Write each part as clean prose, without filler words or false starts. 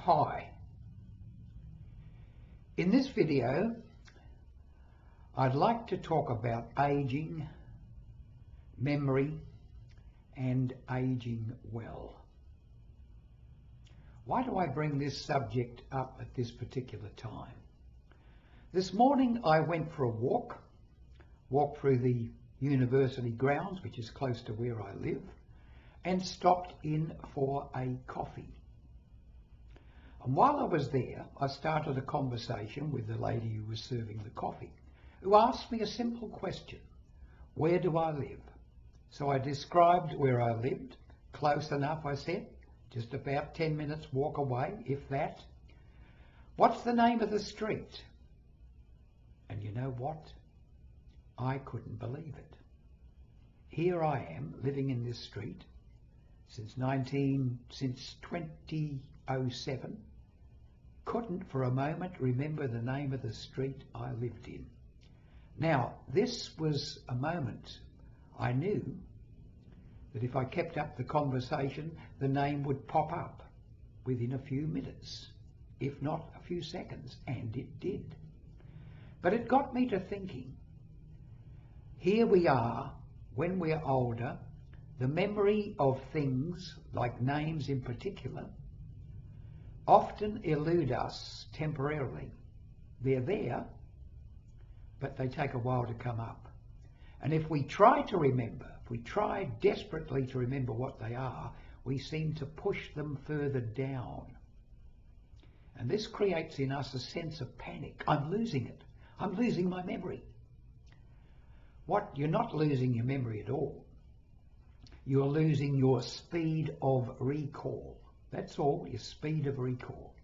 Hi. In this video, I'd like to talk about aging, memory, and aging well. Why do I bring this subject up at this particular time? This morning I went for a walk through the university grounds, which is close to where I live, and stopped in for a coffee. And while I was there, I started a conversation with the lady who was serving the coffee, who asked me a simple question: where do I live? So I described where I lived. Close enough, I said, just about 10 minutes walk away, if that. What's the name of the street? And you know what? I couldn't believe it. Here I am living in this street since 2007. Couldn't for a moment remember the name of the street I lived in. Now, this was a moment I knew that if I kept up the conversation, the name would pop up within a few minutes, if not a few seconds, and it did. But it got me to thinking, here we are, when we're older, the memory of things, like names in particular, often elude us temporarily. They're there, but they take a while to come up. And if we try to remember, if we try desperately to remember what they are, we seem to push them further down. And this creates in us a sense of panic. I'm losing it. I'm losing my memory. You're not losing your memory at all. You're losing your speed of recall. That's all, your speed of recall.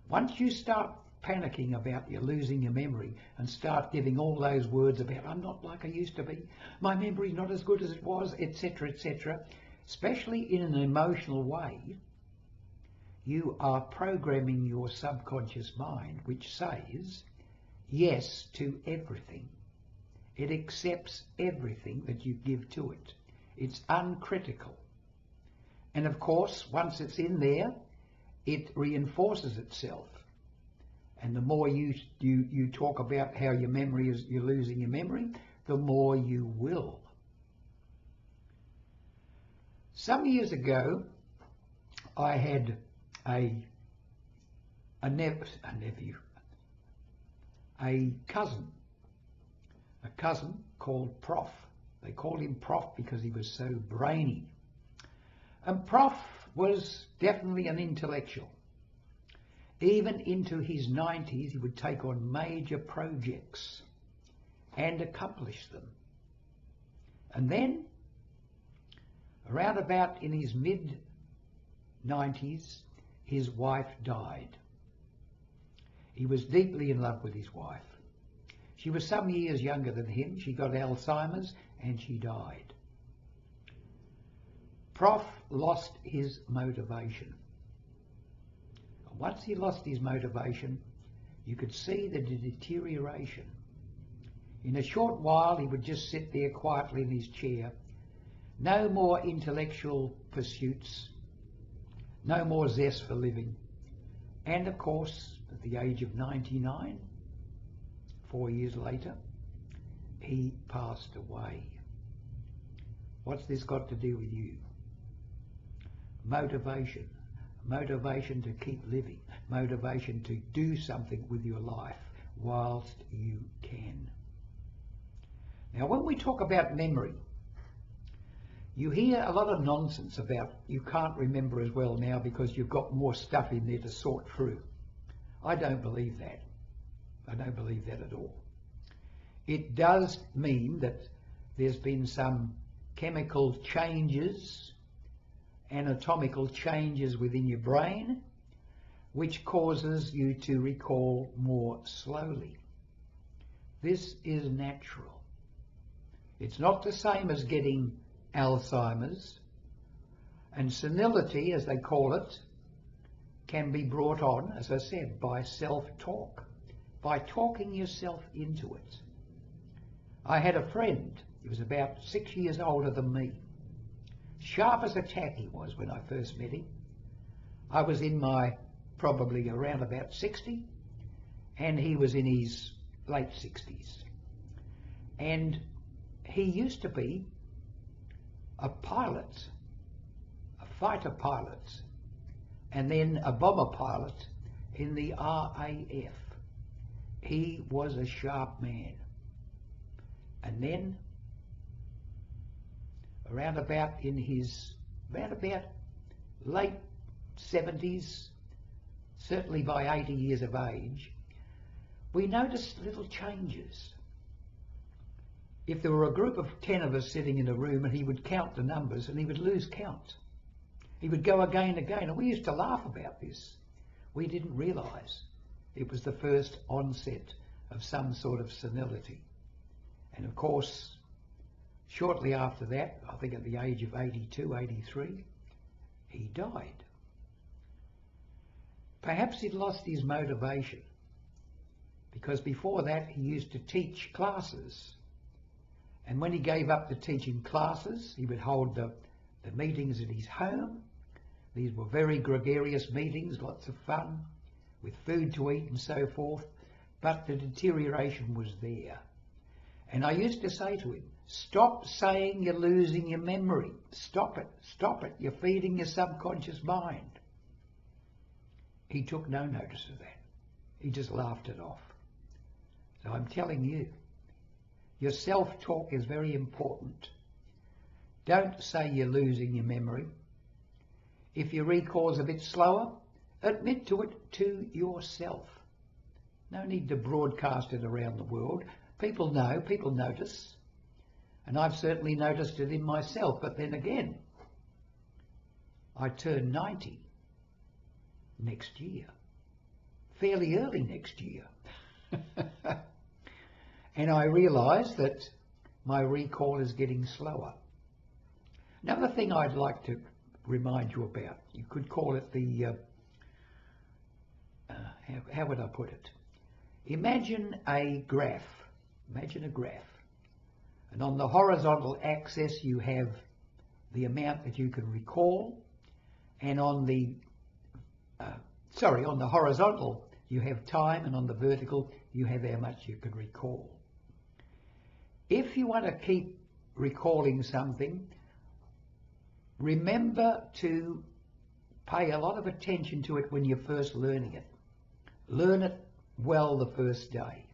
Once you start panicking about you losing your memory and start giving all those words about I'm not like I used to be, my memory's not as good as it was, etc., etc., especially in an emotional way, you are programming your subconscious mind, which says yes to everything. It accepts everything that you give to it. It's uncritical. And of course, once it's in there, it reinforces itself. And the more you talk about how your memory is, you're losing your memory, the more you will. Some years ago, I had a cousin called Prof. They called him Prof because he was so brainy. And Prof was definitely an intellectual. Even into his 90s, he would take on major projects and accomplish them. And then, around about in his mid-90s, his wife died. He was deeply in love with his wife. She was some years younger than him. She got Alzheimer's and she died. Prof lost his motivation. Once he lost his motivation, you could see the deterioration. In a short while, he would just sit there quietly in his chair. No more intellectual pursuits, no more zest for living. And of course, at the age of 99, 4 years later, he passed away. What's this got to do with you? Motivation. Motivation to keep living. Motivation to do something with your life whilst you can. Now, when we talk about memory, you hear a lot of nonsense about you can't remember as well now because you've got more stuff in there to sort through. I don't believe that. I don't believe that at all. It does mean that there's been some chemical changes, anatomical changes within your brain, which causes you to recall more slowly. This is natural. It's not the same as getting Alzheimer's, and senility, as they call it, can be brought on, as I said, by self-talk, by talking yourself into it. I had a friend, he was about 6 years older than me. Sharp as a tack he was when I first met him. I was in my probably around about 60, and he was in his late 60s. And he used to be a pilot, a fighter pilot, and then a bomber pilot in the RAF. He was a sharp man. And then around about late 70s, certainly by 80 years of age, we noticed little changes. If there were a group of 10 of us sitting in a room, and he would count the numbers and he would lose count. He would go again and again, and we used to laugh about this. We didn't realise it was the first onset of some sort of senility. And of course, shortly after that, I think at the age of 82, 83, he died. Perhaps he'd lost his motivation, because before that he used to teach classes. And when he gave up the teaching classes, he would hold the meetings at his home. These were very gregarious meetings, lots of fun, with food to eat and so forth, but the deterioration was there. And I used to say to him, stop saying you're losing your memory. Stop it, you're feeding your subconscious mind. He took no notice of that. He just laughed it off. So I'm telling you, your self-talk is very important. Don't say you're losing your memory. If your recall's a bit slower, admit to it to yourself. No need to broadcast it around the world. People know, people notice. And I've certainly noticed it in myself. But then again, I turn 90 next year. Fairly early next year. And I realise that my recall is getting slower. Another thing I'd like to remind you about, you could call it the, how would I put it? Imagine a graph. Imagine a graph. And on the horizontal axis you have the amount that you can recall, and on the on the horizontal you have time, and on the vertical you have how much you can recall. If you want to keep recalling something, remember to pay a lot of attention to it when you're first learning it. Learn it well the first day.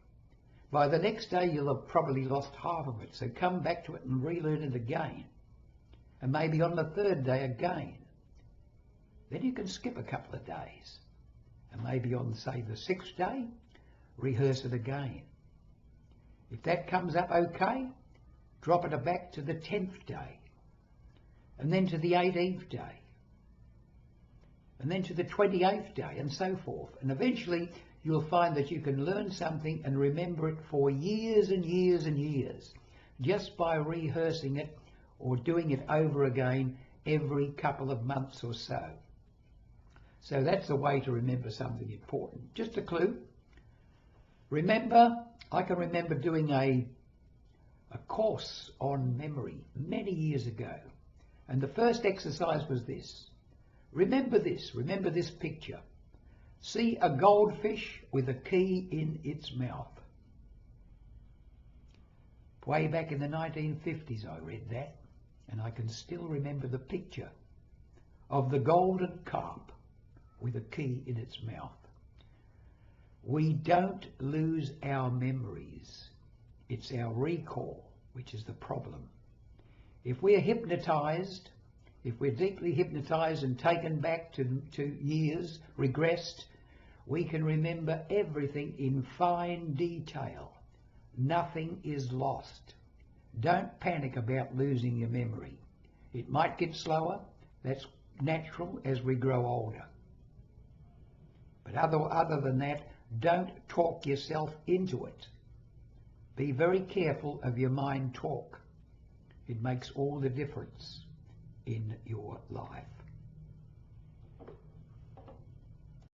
By the next day you'll have probably lost half of it, so come back to it and relearn it again. And maybe on the third day again. Then you can skip a couple of days. And maybe on, say, the 6th day, rehearse it again. If that comes up okay, drop it back to the 10th day. And then to the 18th day. And then to the 28th day, and so forth. And eventually you'll find that you can learn something and remember it for years and years and years, just by rehearsing it or doing it over again every couple of months or so. So that's a way to remember something important. Just a clue. Remember, I can remember doing a course on memory many years ago. And the first exercise was this. Remember this picture. See a goldfish with a key in its mouth. Way back in the 1950s I read that, and I can still remember the picture of the golden carp with a key in its mouth. We don't lose our memories. It's our recall which is the problem. If we're hypnotized, if we're deeply hypnotized and taken back to years, regressed, we can remember everything in fine detail. Nothing is lost. Don't panic about losing your memory. It might get slower. That's natural as we grow older. But other than that, don't talk yourself into it. Be very careful of your mind talk. It makes all the difference in your life.